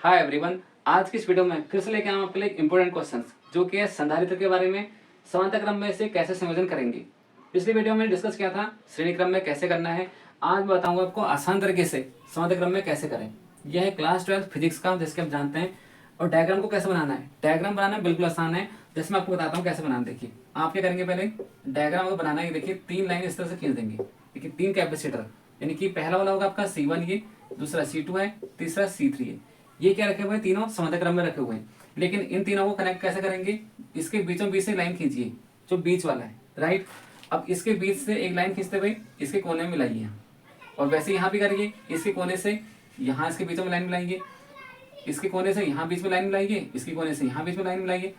Hi everyone, आज की इस वीडियो में फिर से लेके आए हम आपके लिए इंपॉर्टेंट क्वेश्चंस जो कि है संधारित्र के बारे में। समांतर क्रम में इसे कैसे संयोजन करेंगे। पिछली वीडियो में डिस्कस किया था श्रेणी क्रम में कैसे करना है। आज मैं बताऊंगा आपको आसान तरीके से समांतर क्रम में कैसे करें। यह है क्लास 12 फिजिक्स का, जिसके आप जानते हैं। और डायग्राम को कैसे बनाना है, डायग्राम बनाना बिल्कुल आसान है। जैसे मैं आपको बताता हूँ कैसे बनाना। देखिए आप क्या करेंगे, पहले डायग्राम को बनाना है। देखिए 3 लाइन इस तरह से खींच देंगे। देखिए 3 कैपेसिटर, यानी कि पहला वाला होगा आपका C1, ये दूसरा C2 है, तीसरा C3 है। ये क्या रखे हुए हैं, तीनों समांतर क्रम में रखे हुए हैं। लेकिन इन तीनों को कनेक्ट कैसे करेंगे, इसके बीचों बीच से लाइन खींचिए जो बीच वाला है, राइट। अब इसके बीच से एक लाइन खींचते हुए इसके कोने में मिलाइए, और वैसे यहाँ भी करिए। इसके कोने से यहाँ इसके बीचों में लाइन मिलाइए, इसके कोने से यहाँ बीच में लाइन मिलाइए, इसके कोने से यहाँ बीच में लाइन मिलाइए।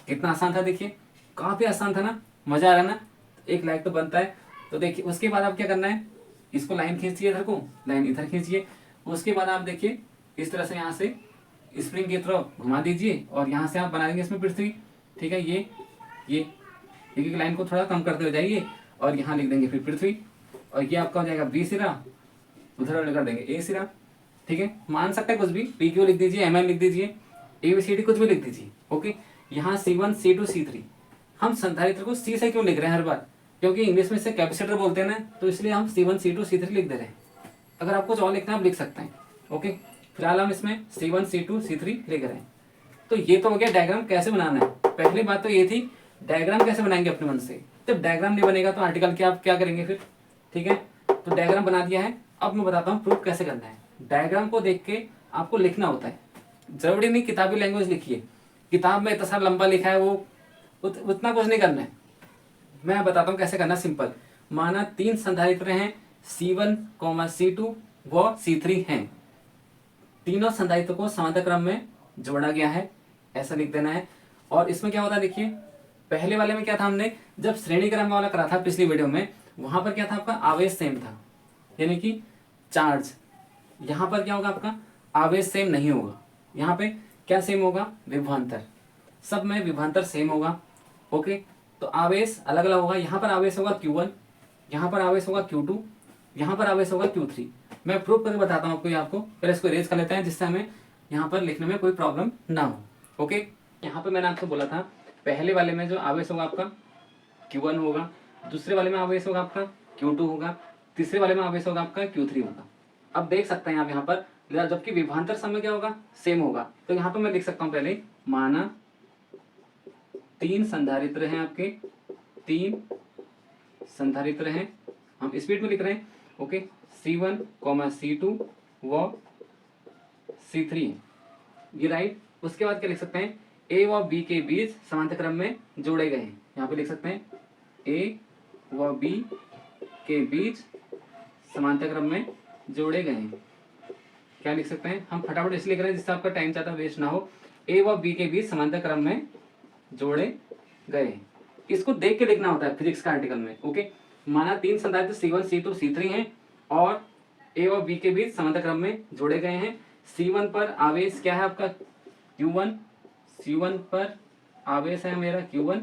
कितना आसान था, देखिए काफी आसान था ना, मजा आ रहा ना। एक लाइक तो बनता है। तो देखिए उसके बाद आप क्या करना है, इसको लाइन खींचिए, इधर को लाइन इधर खींचिए। उसके बाद आप देखिए इस तरह से यहाँ से स्प्रिंग की तरफ घुमा दीजिए, और यहाँ से आप बना देंगे इसमें पृथ्वी। ठीक है, ये एक लाइन को थोड़ा कम करते हो जाइए, और यहाँ लिख देंगे फिर पृथ्वी। और ये आपका हो जाएगा बी सिरा, उधर कर देंगे ए सिरा। ठीक है, मान सकते हैं कुछ भी, पी क्यू लिख दीजिए, एम एन लिख दीजिए, ए बी सी डी कुछ भी लिख दीजिए। ओके, यहाँ C1 C2 C3। हम संधारित्र को सी से क्यों लिख रहे हैं हर बार, क्योंकि इंग्लिश में से कैपेसिटर बोलते हैं ना, तो इसलिए हम C1 C2 C3 लिख दे रहे हैं। अगर आपको कुछ और लिखना है आप लिख सकते हैं। ओके, फिलहाल हम इसमें C1 C2 C3 लिख रहे हैं। तो ये तो हो गया डायग्राम कैसे बनाना है। पहली बात तो ये थी डायग्राम कैसे बनाएंगे अपने मन से। जब डायग्राम नहीं बनेगा तो आर्टिकल के आप क्या करेंगे फिर। ठीक है, तो डायग्राम बना दिया है। अब मैं बताता हूँ प्रूफ कैसे करना है। डायग्राम को देख के आपको लिखना होता है, जरूरी नहीं किताबी लैंग्वेज लिखिए। किताब में इतना सारा लंबा लिखा है, वो उतना कुछ नहीं करना है। मैं बताता हूँ कैसे करना, सिंपल। माना 3 संधारित्र हैं, C1, C2 व C3 हैं। तीनों संधारित्र को समांतर क्रम में जोड़ा गया है, ऐसा लिख देना है। और इसमें क्या होता है, देखिए पहले वाले में क्या था, हमने जब श्रेणी क्रम वाला करा था पिछली वीडियो में, वहां पर क्या था, आपका आवेश सेम था, यानी कि चार्ज। यहाँ पर क्या होगा, आपका आवेश सेम नहीं होगा। यहाँ पे क्या सेम होगा, विभवांतर। सब में विभवांतर सेम होगा। ओके, तो आवेश अलग अलग होगा। यहाँ पर आवेश होगा Q1, यहाँ पर आवेश होगा Q2, यहाँ पर आवेश होगा Q3। मैं प्रूफ करके बताता हूँ आपको। पहले इसको इरेज कर लेते हैं, जिससे हमें यहाँ पर लिखने में कोई प्रॉब्लम ना हो। ओके, यहाँ पे मैंने आपको बोला था पहले वाले में जो आवेश होगा आपका Q1 होगा, दूसरे वाले में आवेश होगा आपका Q2 होगा, तीसरे वाले में आवेश होगा आपका Q3 होगा। अब देख सकते हैं आप यहाँ पर, जबकि विभवांतर समय क्या होगा, सेम होगा। तो यहाँ पर मैं लिख सकता हूँ पहले, माना 3 संधारित्र हैं आपके, 3 संधारित्र हैं। हम स्पीड में लिख रहे हैं। ओके, C1, C2 व C3 है, ये राइट। उसके बाद क्या लिख सकते हैं, A व B के बीच समांतर क्रम में जोड़े गए हैं। यहाँ पे लिख सकते हैं A व B के बीच समांतर क्रम में जोड़े गए हैं। क्या लिख सकते हैं, हम फटाफट इसलिए लिख रहे हैं जिससे आपका टाइम ज़्यादा वेस्ट ना हो। A व B के बीच समांतर क्रम में जोड़े गए। इसको देख के लिखना होता है फिजिक्स का आर्टिकल में। ओके, माना 3 संधारित्र C1 C2 C3 हैं, और A व B के बीच समांतर क्रम में जोड़े गए हैं। C1 पर आवेश क्या है आपका, Q1। C1 पर आवेश है मेरा Q1,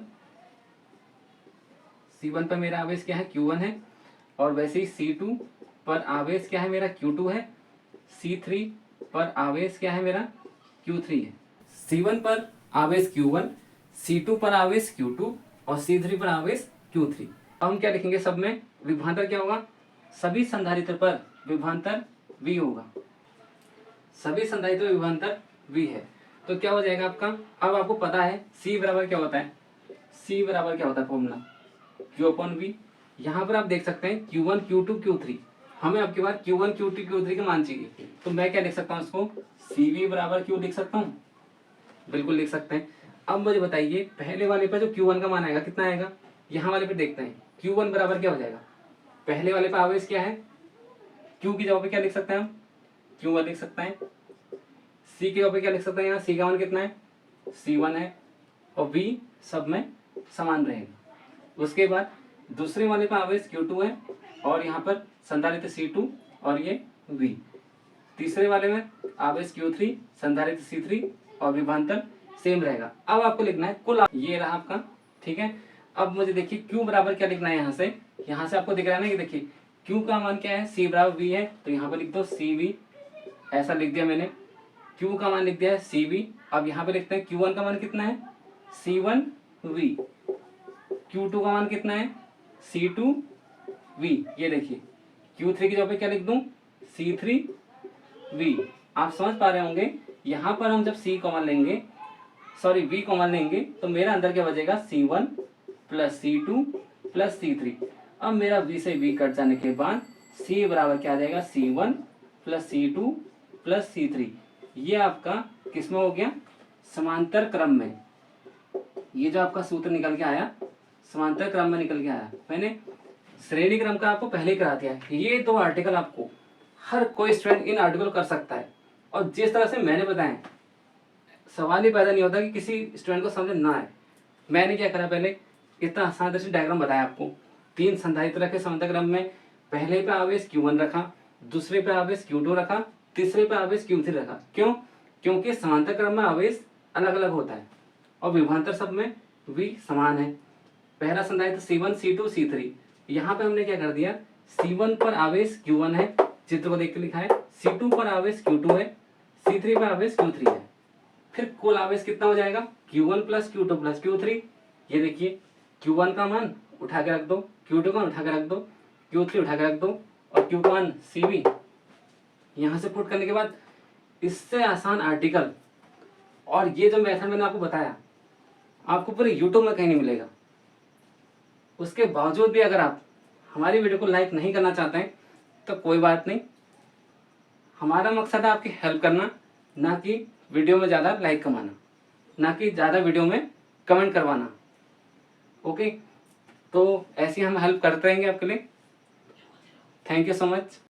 C1 पर मेरा आवेश क्या है, Q1 है। और वैसे ही C2 पर आवेश क्या है मेरा, Q2 है। C3 पर आवेश क्या है मेरा, Q3 है। C1 पर आवेश Q1, C2 पर आवेश Q2 और C3 पर आवेश Q3। अब हम क्या लिखेंगे, सब में विभवांतर क्या होगा, सभी संधारित्र पर विभवांतर V होगा। सभी संधारित्र विभवांतर V है, तो क्या हो जाएगा आपका। अब आपको पता है C बराबर क्या होता है, C बराबर क्या होता है फॉर्मूला, Q/V। यहाँ पर आप देख सकते हैं Q1 Q2 Q3। हमें अब की बार Q1 Q2 Q3 के मान चाहिए, तो मैं क्या लिख सकता हूँ इसको, CV बराबर Q लिख सकता हूँ, बिल्कुल लिख सकते हैं। अब मुझे बताइए पहले वाले पे जो Q1 का मान आएगा कितना आएगा, यहाँ वाले पे देखते हैं। Q1 बराबर क्या हो जाएगा, पहले वाले पे आवेश क्या है, Q की जगह पे क्या लिख सकते हैं हम, Q1 लिख सकते हैं। C की जगह पे क्या लिख सकते हैं, यहाँ C का मान कितना है, C1 है। और V सब में समान रहेगा। उसके बाद दूसरे वाले पे आवेश Q2 है, और यहाँ पर संधारित्र C2 और ये V। तीसरे वाले में आवेश Q3, संधारित्र C3 और विभवांतर सेम रहेगा। अब आपको लिखना है कुल, ये रहा आपका। ठीक है, अब मुझे देखिए Q बराबर क्या लिखना है, यहाँ से आपको दिख रहा है ना कि देखिए Q का मान क्या है, C बराबर V है, तो यहाँ पर लिख दो CV, ऐसा लिख दिया मैंने। Q का मान लिख दिया है CV। अब यहाँ पे लिखते हैं Q1 का मान कितना है C1V, Q2 का मान कितना है C2V। ये देखिए Q3 की जगह पे क्या लिख दूं C3V। आप समझ पा रहे होंगे, यहाँ पर हम जब C कॉमन लेंगे, सॉरी V कॉमन लेंगे, तो मेरा अंदर क्या बचेगा C1 plus C2 plus C3। अब मेरा V से V कट जाने के बाद C बराबर क्या आ जाएगा C1 plus C2 plus C3। ये आपका किसमें हो गया समांतर क्रम में। ये जो आपका सूत्र निकल के आया समांतर क्रम में निकल के आया। मैंने श्रेणी क्रम का आपको पहले ही करा दिया है। ये दो आर्टिकल आपको हर कोई स्टूडेंट इन आर्टिकल कर सकता है, और जिस तरह से मैंने बताया सवाल ही पैदा नहीं होता कि किसी स्टूडेंट को समझ ना आए। मैंने क्या करा, पहले इतना आसान तरह से डायग्राम बताया आपको। 3 संधारित्र रखे समांतर क्रम में, पहले पे आवेश Q1 रखा, दूसरे पे आवेश Q2 रखा, तीसरे पे आवेश Q3 रखा। क्यों? क्योंकि समांतर क्रम में आवेश अलग अलग होता है और विभवांतर सब में V समान है। पहला संधारित्र C1 C2 C3। यहाँ पे हमने क्या कर दिया, C1 पर आवेश Q1 है, चित्र को देख के लिखा है, C2 पर आवेश Q2 है, C3 पर आवेश Q3 है। फिर कुल आवेश कितना हो जाएगा Q1 plus Q2 plus Q3। ये देखिए Q1 का मान उठा के रख दो, Q2 का मान उठा के रख दो, Q3 उठा के रख दो, और Q का मान CV। यहाँ से पुट करने के बाद इससे आसान आर्टिकल और ये जो मेथड मैंने आपको बताया आपको पूरे यूट्यूब में कहीं नहीं मिलेगा। उसके बावजूद भी अगर आप हमारी वीडियो को लाइक नहीं करना चाहते हैं तो कोई बात नहीं, हमारा मकसद है आपकी हेल्प करना, ना कि वीडियो में ज़्यादा लाइक कमाना, ना कि ज़्यादा वीडियो में कमेंट करवाना। ओके, तो ऐसी हम हेल्प करते रहेंगे आपके लिए। Thank you so much.